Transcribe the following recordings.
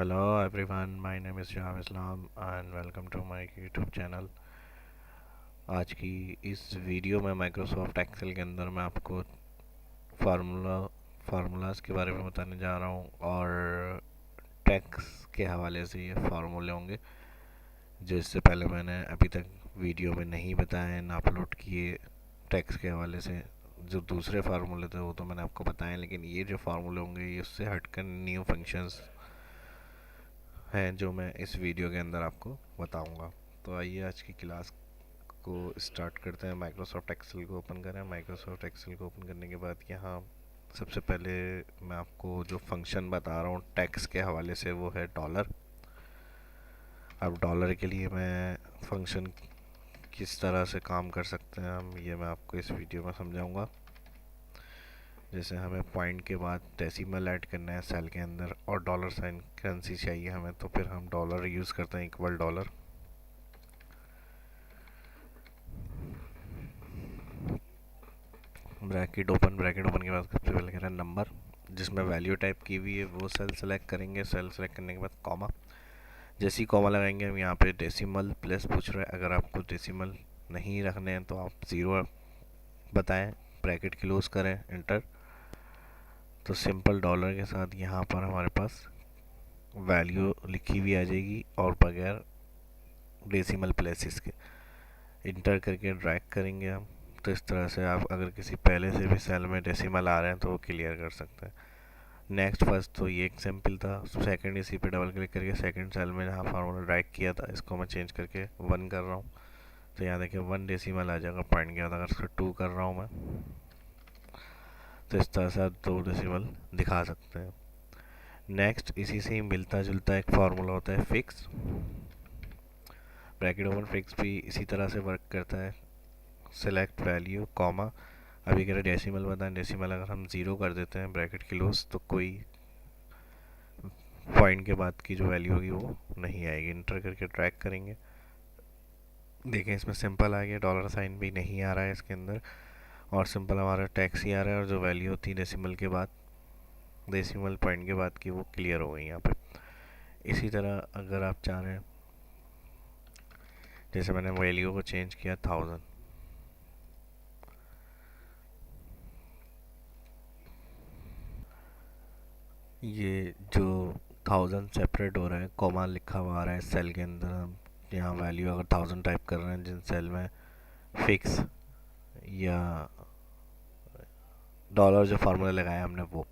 Hello everyone, my name is Shahab Islam and welcome to my YouTube channel. आज की इस video में Microsoft Excel के अंदर मैं आपको फार्मूलाज के बारे में बताने जा रहा हूँ और टैक्स के हवाले से ये फार्मूले होंगे जो इससे पहले मैंने अभी तक वीडियो में नहीं बताए ना अपलोड किए। टैक्स के हवाले से जो दूसरे फार्मूले थे वो तो मैंने आपको बताए, लेकिन ये जो फार्मूले होंगे ये उससे हटकर न्यू फंक्शंस हैं जो मैं इस वीडियो के अंदर आपको बताऊंगा। तो आइए आज की क्लास को स्टार्ट करते हैं। माइक्रोसॉफ्ट एक्सेल को ओपन करें। माइक्रोसॉफ्ट एक्सेल को ओपन करने के बाद यहाँ सबसे पहले मैं आपको जो फंक्शन बता रहा हूँ टैक्स के हवाले से वो है डॉलर। अब डॉलर के लिए मैं फंक्शन किस तरह से काम कर सकते हैं हम ये मैं आपको इस वीडियो में समझाऊंगा। जैसे हमें पॉइंट के बाद डेसिमल ऐड करना है सेल के अंदर और डॉलर साइन करेंसी चाहिए हमें, तो फिर हम डॉलर यूज़ करते हैं, इक्वल डॉलर। ब्रैकेट ओपन के बाद सबसे पहले कह रहा है नंबर, जिसमें वैल्यू टाइप की हुई है वो सेल सेलेक्ट करेंगे। सेल सेलेक्ट करने के बाद कॉमा, जैसे ही कॉमा लगाएंगे हम यहाँ पे डेसिमल प्लस पूछ रहा है। अगर आपको डेसिमल नहीं रखने हैं तो आप ज़ीरो बताएं, ब्रैकेट क्लोज करें, इंटर। तो सिंपल डॉलर के साथ यहाँ पर हमारे पास वैल्यू लिखी हुई आ जाएगी और बगैर डेसिमल प्लेसेस के। इंटर करके ड्रैग करेंगे हम। तो इस तरह से आप अगर किसी पहले से भी सेल में डेसिमल आ रहे हैं तो वो क्लियर कर सकते हैं। नेक्स्ट फर्स्ट तो ये एग्जाम्पल था। सेकंड इसी पे डबल क्लिक करके सेकंड सेल में जहाँ फार्मूला ड्रैग किया था इसको मैं चेंज करके 1 कर रहा हूँ। तो यहाँ देखिए 1 डेसिमल आ जाएगा पॉइंट के बाद। अगर इसको 2 कर रहा हूँ मैं तो इस तरह से आप 2 डेसिमल दिखा सकते हैं। नेक्स्ट इसी से ही मिलता जुलता एक फार्मूला होता है फिक्स। ब्रैकेट ओपन, फिक्स भी इसी तरह से वर्क करता है। सेलेक्ट वैल्यू कॉमा, अभी कह रहे डेसिमल बताएं, डेसिमल अगर हम ज़ीरो कर देते हैं ब्रैकेट क्लोज तो कोई पॉइंट के बाद की जो वैल्यू होगी वो नहीं आएगी। इंटर करके ट्रैक करेंगे, देखें इसमें सिंपल आ गया, डॉलर साइन भी नहीं आ रहा है इसके अंदर और सिंपल हमारा टैक्स ही आ रहा है। और जो वैल्यू होती है डेसिमल के बाद, डेसिमल पॉइंट के बाद की, वो क्लियर हो गई यहाँ पे। इसी तरह अगर आप चाह रहे हैं, जैसे मैंने वैल्यू को चेंज किया 1000, ये जो 1000 सेपरेट हो रहा है, कॉमा लिखा हुआ आ रहा है सेल के अंदर। हम यहाँ वैल्यू अगर 1000 टाइप कर रहे हैं जिन सेल में फिक्स या डॉलर जो फार्मूला लगाया हमने वो,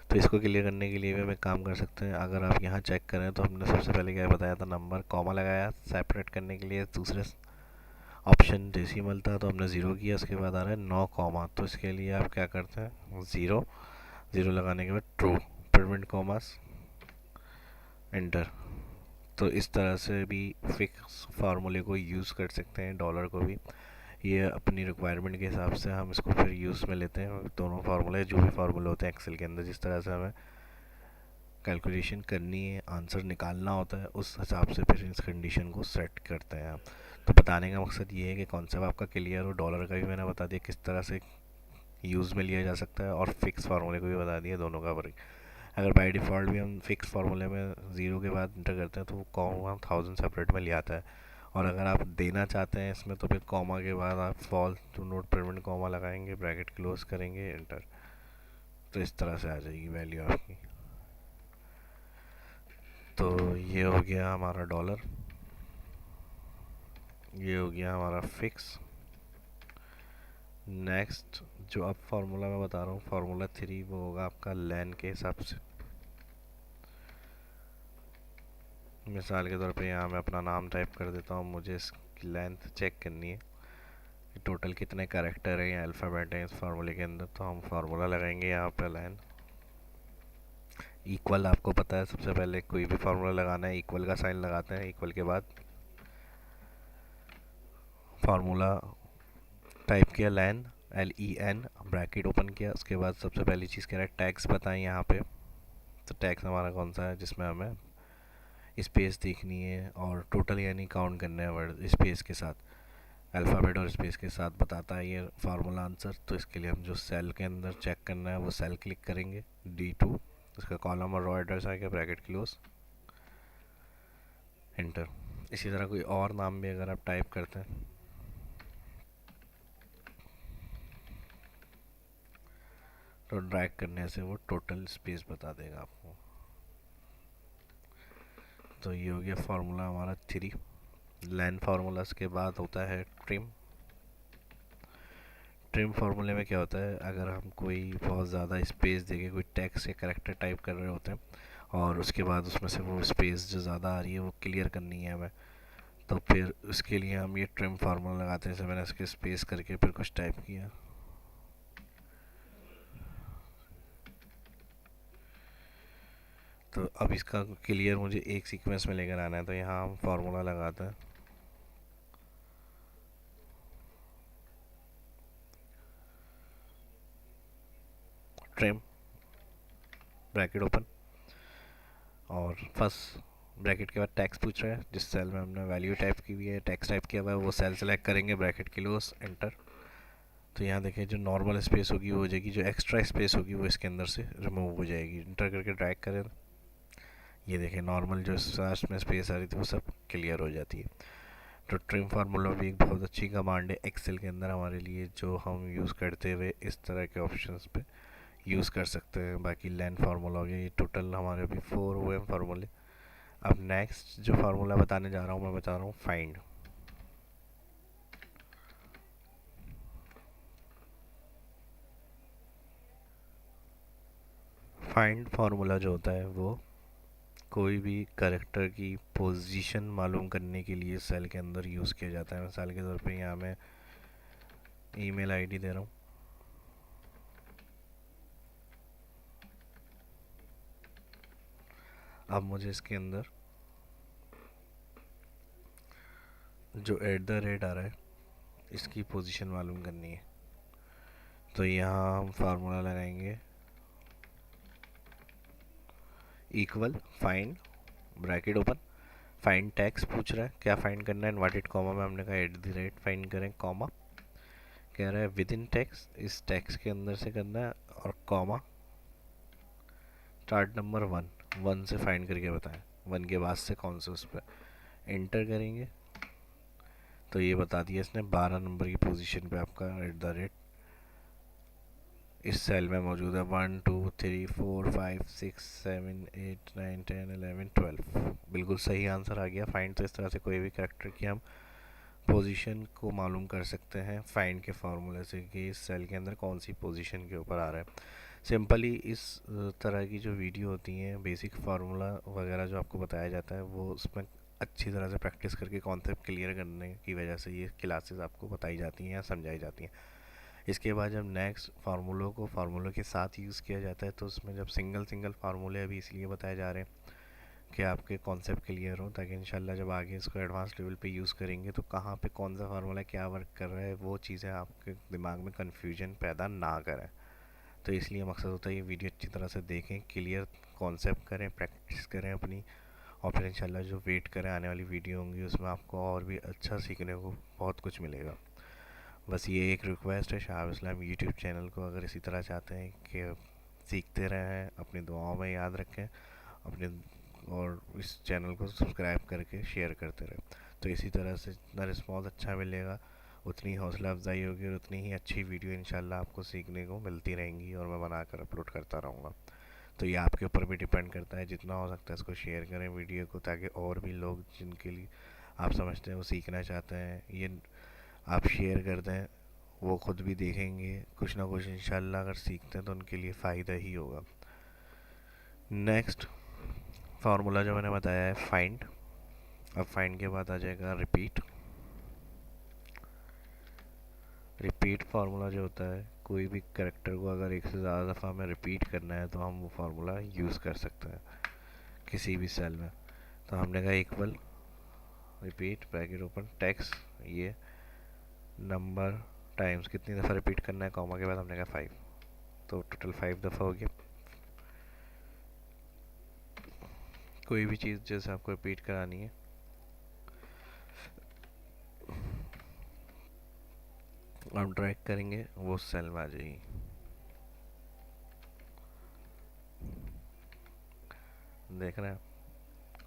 तो इसको क्लियर करने के लिए भी हम एक काम कर सकते हैं। अगर आप यहाँ चेक करें तो हमने सबसे पहले क्या बताया था, नंबर कॉमा लगाया सेपरेट करने के लिए। दूसरे ऑप्शन डेसिमल था तो हमने ज़ीरो किया, उसके बाद आ रहा है 9 कॉमा। तो इसके लिए आप क्या करते हैं, ज़ीरो ज़ीरो लगाने के बाद ट्रू, प्रिवेंट कॉमास, एंटर। तो इस तरह से भी फिक्स फार्मूले को यूज़ कर सकते हैं, डॉलर को भी। ये अपनी रिक्वायरमेंट के हिसाब से हम इसको फिर यूज़ में लेते हैं। दोनों फार्मूले जो भी फार्मूले होते हैं एक्सेल के अंदर, जिस तरह से हमें कैलकुलेशन करनी है, आंसर निकालना होता है, उस हिसाब से फिर इस कंडीशन को सेट करते हैं हम। तो बताने का मकसद ये है कि कॉन्सेप्ट आपका क्लियर हो। डॉलर का भी मैंने बता दिया किस तरह से यूज़ में लिया जा सकता है और फिक्स फार्मूले को भी बता दिया, दोनों का वर्क। अगर बाय डिफ़ॉल्ट भी हम फिक्स फार्मूले में ज़ीरो के बाद इंटर करते हैं तो वो कॉमा 1000 सेपरेट में ले आता है। और अगर आप देना चाहते हैं इसमें तो फिर कॉमा के बाद आप fall to not prevent comma लगाएंगे, ब्रैकेट क्लोज करेंगे, एंटर। तो इस तरह से आ जाएगी वैल्यू आपकी। तो ये हो गया हमारा डॉलर, ये हो गया हमारा फिक्स। नेक्स्ट जो अब फार्मूला मैं बता रहा हूँ, फार्मूला 3, वो होगा आपका लैन के हिसाब से। मिसाल के तौर पे यहाँ मैं अपना नाम टाइप कर देता हूँ, मुझे इसकी लेंथ चेक करनी है कि टोटल कितने कैरेक्टर हैं या अल्फ़ाबेट हैं इस फार्मूले के अंदर। तो हम फार्मूला लगाएंगे यहाँ पे लैन इक्वल। आपको पता है सबसे पहले कोई भी फार्मूला लगाना है इक्वल का साइन लगाते हैं। इक्वल के बाद फार्मूला टाइप किया लैन, LEN, ब्रैकेट ओपन किया। उसके बाद सबसे पहली चीज़ कह रहा है टैक्स बताएं यहाँ पे। तो टैक्स हमारा कौन सा है, जिसमें हमें स्पेस देखनी है और टोटल यानी काउंट करना है वर्ड स्पेस के साथ, अल्फ़ाबेट और स्पेस के साथ बताता है ये फार्मूला आंसर। तो इसके लिए हम जो सेल के अंदर चेक करना है वो सेल क्लिक करेंगे, D2, उसका कॉलम और रो एड्रेस आ गया, ब्रैकेट क्लोज। एंटर। इसी तरह कोई और नाम भी अगर आप टाइप करते हैं तो ड्रैग करने से वो टोटल स्पेस बता देगा आपको। तो ये हो गया फार्मूला हमारा 3। लाइन फार्मूलाज के बाद होता है ट्रिम। ट्रिम फार्मूले में क्या होता है, अगर हम कोई बहुत ज़्यादा स्पेस देके कोई टेक्स्ट या कैरेक्टर टाइप कर रहे होते हैं और उसके बाद उसमें से वो स्पेस जो ज़्यादा आ रही है वो क्लियर करनी है हमें, तो फिर उसके लिए हम ये ट्रिम फार्मूला लगाते हैं। जैसे मैंने इसके स्पेस करके फिर कुछ टाइप किया, तो अब इसका क्लियर मुझे एक सीक्वेंस में लेकर आना है, तो यहाँ हम फार्मूला लगाते हैं ट्रिम, ब्रैकेट ओपन, और फर्स्ट ब्रैकेट के बाद टैक्स पूछ रहा है, जिस सेल में हमने वैल्यू टाइप की हुई है, टैक्स टाइप किया हुआ है, वो सेल सेलेक्ट करेंगे, ब्रैकेट क्लोज, एंटर। तो यहाँ देखिए जो नॉर्मल स्पेस होगी वो हो जाएगी, जो एक्स्ट्रा स्पेस होगी वो इसके अंदर से रिमूव हो जाएगी। इंटर करके ड्रैग करें, ये देखिए नॉर्मल जो लास्ट में स्पेस आ रही थी वो सब क्लियर हो जाती है। तो ट्रिम फार्मूला भी एक बहुत अच्छी कमांड है एक्सेल के अंदर हमारे लिए, जो हम यूज़ करते हुए इस तरह के ऑप्शंस पे यूज़ कर सकते हैं। बाकी लाइन फार्मूला हो गया, ये टोटल हमारे अभी 4 हुए हैं फार्मूले। अब नेक्स्ट जो फार्मूला बताने जा रहा हूँ, मैं बता रहा हूँ फाइंड। फाइंड फार्मूला जो होता है वो कोई भी कैरेक्टर की पोजीशन मालूम करने के लिए सेल के अंदर यूज़ किया जाता है। मिसाल के तौर पे यहाँ मैं ईमेल आईडी दे रहा हूँ, अब मुझे इसके अंदर जो एट द रेट आ रहा है इसकी पोजीशन मालूम करनी है। तो यहाँ हम फार्मूला लगाएंगे equal find, bracket open, find tax पूछ रहा है क्या फाइंड करना है, इनवर्टेड कॉमा में हमने कहा एट द रेट फाइंड करें, कॉमा कह रहा है विद इन टैक्स, इस टैक्स के अंदर से करना है, और कॉमा स्टार्ट नंबर 1, 1 से फाइंड करके बताएं, 1 के बाद से कौन से उस पर एंटर करेंगे। तो ये बता दिया इसने 12 नंबर की पोजीशन पे आपका एट द रेट इस सेल में मौजूद है। 1 2 3 4 5 6 7 8 9 10 11 12, बिल्कुल सही आंसर आ गया फाइंड। तो इस तरह से कोई भी कैरेक्टर की हम पोजीशन को मालूम कर सकते हैं फाइंड के फार्मूले से कि इस सेल के अंदर कौन सी पोजीशन के ऊपर आ रहा है। सिंपली इस तरह की जो वीडियो होती हैं बेसिक फार्मूला वगैरह जो आपको बताया जाता है वो उसमें अच्छी तरह से प्रैक्टिस करके कॉन्सेप्ट क्लियर करने की वजह से ये क्लासेस आपको बताई जाती हैं या समझाई जाती हैं। इसके बाद जब नेक्स्ट फार्मूलों को फार्मूलों के साथ यूज़ किया जाता है तो उसमें जब सिंगल सिंगल फार्मूले अभी इसलिए बताए जा रहे हैं कि आपके कॉन्सेप्ट क्लियर हो, ताकि इंशाल्लाह जब आगे इसको एडवांस लेवल पे यूज़ करेंगे तो कहाँ पे कौन सा फार्मूला क्या वर्क कर रहा है वो चीज़ें आपके दिमाग में कन्फ्यूजन पैदा ना करें। तो इसलिए मकसद होता है ये वीडियो अच्छी तरह से देखें, क्लियर कॉन्सेप्ट करें, प्रैक्टिस करें अपनी, और फिर इंशाल्लाह जो वेट करें आने वाली वीडियो होंगी उसमें आपको और भी अच्छा सीखने को बहुत कुछ मिलेगा। बस ये एक रिक्वेस्ट है, शाह इस्लाम यूट्यूब चैनल को अगर इसी तरह चाहते हैं कि सीखते रहें, अपनी दुआओं में याद रखें अपने, और इस चैनल को सब्सक्राइब करके शेयर करते रहें। तो इसी तरह से जितना रिस्पॉन्स अच्छा मिलेगा उतनी हौसला अफजाई होगी और उतनी ही अच्छी वीडियो इंशाल्लाह आपको सीखने को मिलती रहेंगी और मैं बनाकर अपलोड करता रहूँगा। तो ये आपके ऊपर भी डिपेंड करता है, जितना हो सकता है इसको शेयर करें वीडियो को, ताकि और भी लोग जिनके लिए आप समझते हैं वो सीखना चाहते हैं ये आप शेयर कर दें, वो ख़ुद भी देखेंगे कुछ ना कुछ इंशाल्लाह, अगर सीखते हैं तो उनके लिए फ़ायदा ही होगा। नेक्स्ट फार्मूला जो मैंने बताया है फाइंड, अब फाइंड के बाद आ जाएगा रिपीट। रिपीट फार्मूला जो होता है कोई भी करेक्टर को अगर एक से ज़्यादा दफ़ा हमें रिपीट करना है तो हम वो फार्मूला यूज़ कर सकते हैं किसी भी सेल में। तो हमने कहा equal repeat bracket open text, ये नंबर टाइम्स कितनी दफ़ा रिपीट करना है, कॉमा के बाद हमने कहा 5, तो टोटल 5 दफ़ा हो गया। कोई भी चीज़ जैसे आपको रिपीट करानी है आप ड्रैग करेंगे वो सेल में आ जाएगी। देख रहे हैं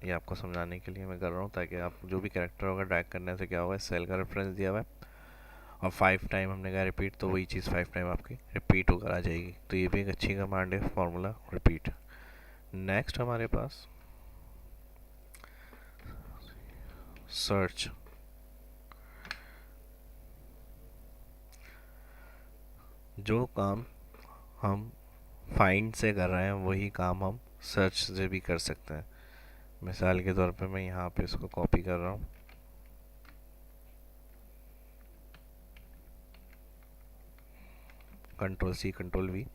ये आपको समझाने के लिए मैं कर रहा हूँ, ताकि आप जो भी कैरेक्टर होगा ड्रैग करने से क्या होगा, सेल का रेफरेंस दिया हुआ है और 5 टाइम हमने कहा रिपीट, तो वही चीज़ 5 टाइम आपकी रिपीट होकर आ जाएगी। तो ये भी एक अच्छी कमांड है, फार्मूला रिपीट। नेक्स्ट हमारे पास सर्च। जो काम हम फाइंड से कर रहे हैं वही काम हम सर्च से भी कर सकते हैं। मिसाल के तौर पे मैं यहाँ पे इसको कॉपी कर रहा हूँ, कंट्रोल सी कंट्रोल वी,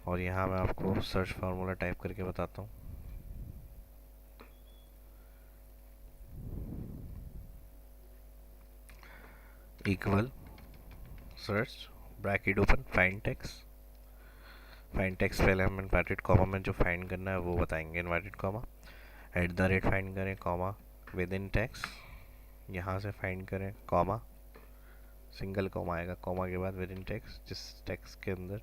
और यहाँ मैं आपको सर्च फार्मूला टाइप करके बताता हूँ। Equal search bracket open find text. Find text पहले हम इन्वर्टेड कॉमा में जो फाइंड करना है वो बताएंगे, inverted comma, at the rate find करें, कॉमा विद इन टेक्स्ट, यहाँ से फाइंड करें, कॉमा, सिंगल कॉमा आएगा, कॉमा के बाद विद इन टेक्स्ट, जिस टेक्स्ट के अंदर,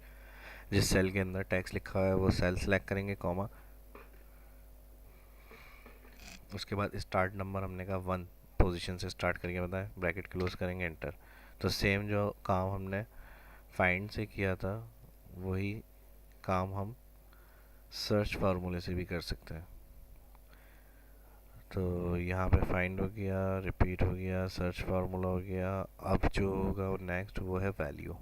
जिस सेल के अंदर टेक्स्ट लिखा है वो सेल सेलेक्ट करेंगे, कॉमा, उसके बाद स्टार्ट नंबर हमने कहा 1 पोजीशन से स्टार्ट करके बताएं, ब्रैकेट क्लोज करेंगे, एंटर। तो सेम जो काम हमने फाइंड से किया था वही काम हम सर्च फार्मूले से भी कर सकते हैं। तो यहाँ पे फाइंड हो गया, रिपीट हो गया, सर्च फार्मूला हो गया। अब जो होगा वो नेक्स्ट वो है वैल्यू।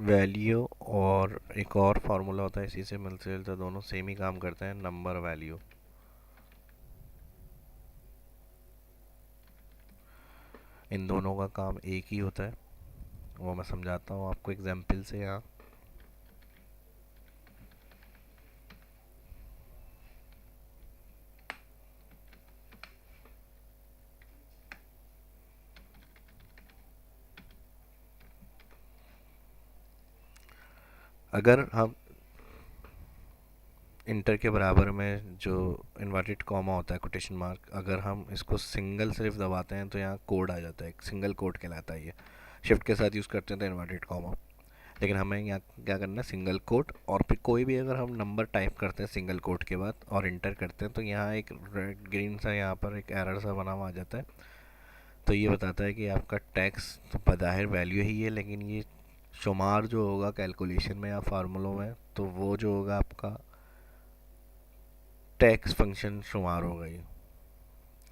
वैल्यू और एक और फार्मूला होता है इसी से मिलते जुलते, दोनों सेम ही काम करते हैं, नंबर वैल्यू। इन दोनों का काम एक ही होता है, वो मैं समझाता हूँ आपको एग्जाम्पल से। यहाँ अगर हम इंटर के बराबर में जो इन्वर्टेड कॉमा होता है, कोटेशन मार्क, अगर हम इसको सिंगल सिर्फ दबाते हैं तो यहाँ कोड आ जाता है, एक सिंगल कोड कहलाता है। ये शिफ्ट के साथ यूज़ करते हैं तो इन्वर्टेड कॉमा, लेकिन हमें यहाँ क्या करना है, सिंगल कोट। और फिर कोई भी अगर हम नंबर टाइप करते हैं सिंगल कोट के बाद और इंटर करते हैं तो यहाँ एक रेड ग्रीन सा यहाँ पर एक एरर सा बना हुआ आ जाता है। तो ये बताता है कि आपका टैक्स तो बज़ाहिर वैल्यू ही है, लेकिन ये शुमार जो होगा कैलकुलेशन में या फार्मूलों में, तो वो जो होगा आपका टैक्स फंक्शन शुमार होगा ये।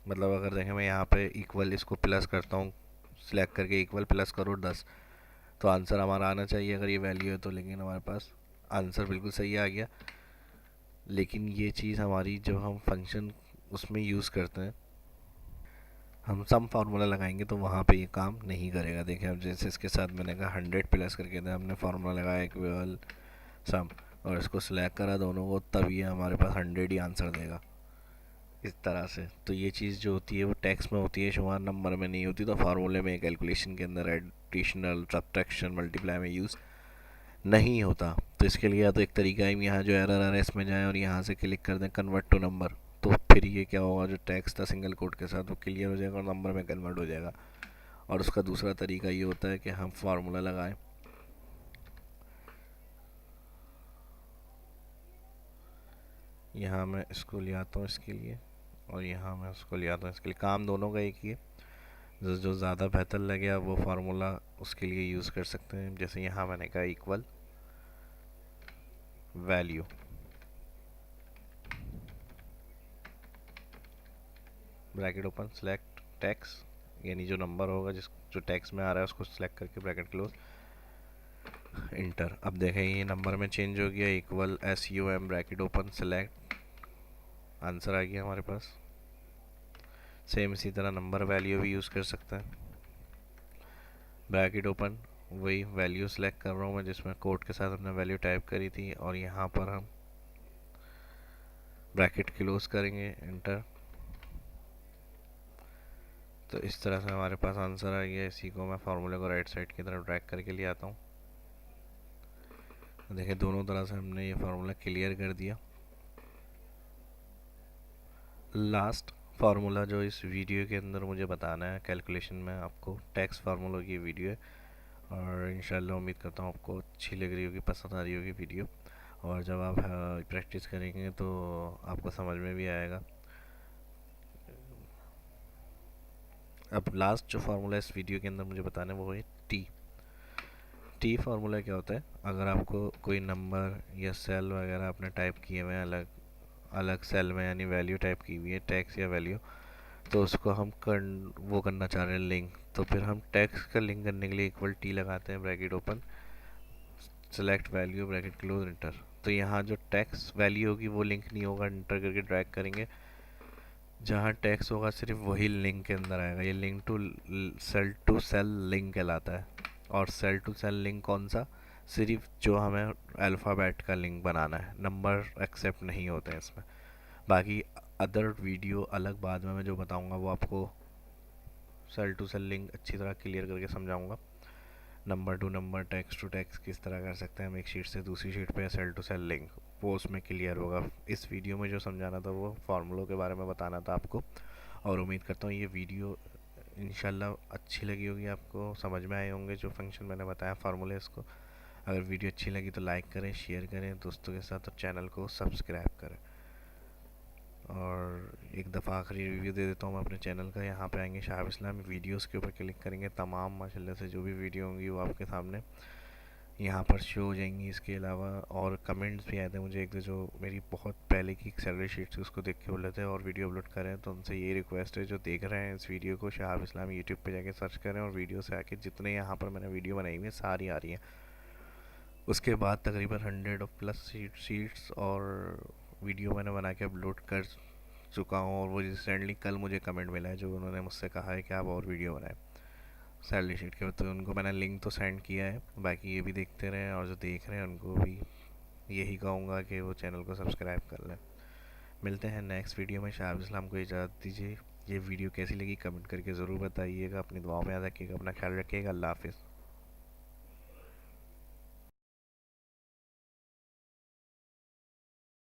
मतलब अगर देखें मैं यहाँ पे इक्वल इसको प्लस करता हूँ, सिलेक्ट करके इक्वल प्लस करो 10, तो आंसर हमारा आना चाहिए अगर ये वैल्यू है तो, लेकिन हमारे पास आंसर बिल्कुल सही आ गया। लेकिन ये चीज़ हमारी जब हम फंक्शन उसमें यूज़ करते हैं, हम सम फार्मूला लगाएंगे तो वहाँ पे ये काम नहीं करेगा। देखें अब जैसे इसके साथ मैंने कहा 100 प्लस करके था, हमने फार्मूला लगाया इक्वल सम और इसको सिलेक्ट करा दोनों को, तब ये हमारे पास 100 ही आंसर देगा इस तरह से। तो ये चीज़ जो होती है वो टैक्स में होती है, शुमार नंबर में नहीं होती। तो फार्मूले में कैलकुलेशन के अंदर एडिशनल सब्ट्रैक्शन मल्टीप्लाई में यूज़ नहीं होता। तो इसके लिए या तो एक तरीका है यहाँ जो एरर आ रहा है इसमें जाएँ और यहाँ से क्लिक कर दें कन्वर्ट टू नंबर, तो फिर ये क्या होगा, जो टैक्स था सिंगल कोड के साथ वो क्लियर हो जाएगा और नंबर में कन्वर्ट हो जाएगा। और उसका दूसरा तरीका ये होता है कि हम फार्मूला लगाएं, यहाँ मैं इसको ले आता हूँ इसके लिए और यहाँ मैं उसको ले आता हूँ इसके लिए, काम दोनों का एक ही है। जो ज़्यादा बेहतर लगे आप वो फार्मूला उसके लिए यूज़ कर सकते हैं। जैसे यहाँ मैंने कहा equal value, bracket open, select tax, यानी जो नंबर होगा जिस जो टैक्स में आ रहा है उसको सिलेक्ट करके ब्रैकेट क्लोज, इंटर। अब देखें ये नंबर में चेंज हो गया, equal SUM bracket open select, answer आ गया हमारे पास। सेम इसी तरह नंबर वैल्यू भी यूज़ कर सकते हैं, ब्रैकेट ओपन, वही वैल्यू सेलेक्ट कर रहा हूँ मैं जिसमें कोड के साथ हमने वैल्यू टाइप करी थी, और यहाँ पर हम ब्रैकेट क्लोज करेंगे, इंटर। तो इस तरह से हमारे पास आंसर आ गया। इसी को मैं फार्मूले को राइट साइड की तरफ ड्रैग करके ले आता हूँ। देखिए दोनों तरह से हमने ये फार्मूला क्लियर कर दिया। लास्ट फार्मूला जो इस वीडियो के अंदर मुझे बताना है कैलकुलेशन में, आपको टैक्स फार्मूला की वीडियो है और इंशाल्लाह उम्मीद करता हूँ आपको अच्छी लग रही होगी, पसंद आ रही होगी वीडियो। और जब आप प्रैक्टिस करेंगे तो आपको समझ में भी आएगा। अब लास्ट जो फार्मूला इस वीडियो के अंदर मुझे बताना है वो है टी। टी फार्मूला क्या होता है, अगर आपको कोई नंबर या सेल वगैरह आपने टाइप किए हुए हैं अलग अलग सेल में, यानी वैल्यू टाइप की हुई है टेक्स्ट या वैल्यू, तो उसको हम वो करना चाह रहे हैं लिंक, तो फिर हम टेक्स्ट का लिंक करने के लिए इक्वल टी लगाते हैं, bracket open, select value bracket close inter. तो यहाँ जो टेक्स्ट वैल्यू होगी वो लिंक नहीं होगा, इंटर करके ड्रैग करेंगे, जहाँ टेक्स्ट होगा सिर्फ वही लिंक के अंदर आएगा। ये लिंक टू सेल लिंक कहलाता है। और सेल टू सेल लिंक कौन सा, सिर्फ जो हमें अल्फ़ाबेट का लिंक बनाना है, नंबर एक्सेप्ट नहीं होते हैं इसमें। बाकी अदर वीडियो अलग बाद में मैं जो बताऊंगा वो आपको सेल टू सेल लिंक अच्छी तरह क्लियर करके समझाऊंगा। Number to number, text to text किस तरह कर सकते हैं हम एक शीट से दूसरी शीट पे, सेल टू सेल लिंक, वो उसमें क्लियर होगा। इस वीडियो में जो समझाना था वो फार्मूलों के बारे में बताना था आपको। और उम्मीद करता हूँ ये वीडियो इंशाल्लाह अच्छी लगी होगी, आपको समझ में आए होंगे जो फंक्शन मैंने बताया फार्मूले इसको। अगर वीडियो अच्छी लगी तो लाइक करें, शेयर करें दोस्तों के साथ, और चैनल को सब्सक्राइब करें। और एक दफ़ा आखिरी रिव्यू दे देता हूँ मैं अपने चैनल का। यहाँ पे आएंगे शाहाब इस्लाम, वीडियोस के ऊपर क्लिक करेंगे, तमाम माशाल्लाह से जो भी वीडियो होंगी वो आपके सामने यहाँ पर शो हो जाएंगी। इसके अलावा और कमेंट्स भी आए थे मुझे एक दो, जो मेरी बहुत पहले की सैलरी शीट थी उसको देख के बोले थे और वीडियो अपलोड करें, तो उनसे ये रिक्वेस्ट है जो देख रहे हैं इस वीडियो को, शाहाब इस्लाम यूट्यूब पे जाके सर्च करें और वीडियो से आके जितने यहाँ पर मैंने वीडियो बनाई हुई है सारी आ रही हैं। उसके बाद तकरीबन 100 और प्लस शीट्स और वीडियो मैंने बना के अपलोड कर चुका हूँ। और वो रिसेंटली कल मुझे कमेंट मिला है जो उन्होंने मुझसे कहा है कि आप और वीडियो बनाएं सैलरी शीट के, तो उनको मैंने लिंक तो सेंड किया है, बाकी ये भी देखते रहें और जो देख रहे हैं उनको भी यही कहूँगा कि वो चैनल को सब्सक्राइब कर लें। मिलते हैं नेक्स्ट वीडियो में। शाहाब इस्लाम को इजाज़त दीजिए। ये वीडियो कैसी लगी कमेंट करके ज़रूर बताइएगा, अपनी दुआओं में याद रखिएगा, अपना ख्याल रखिएगा, अल्लाह हाफिज़।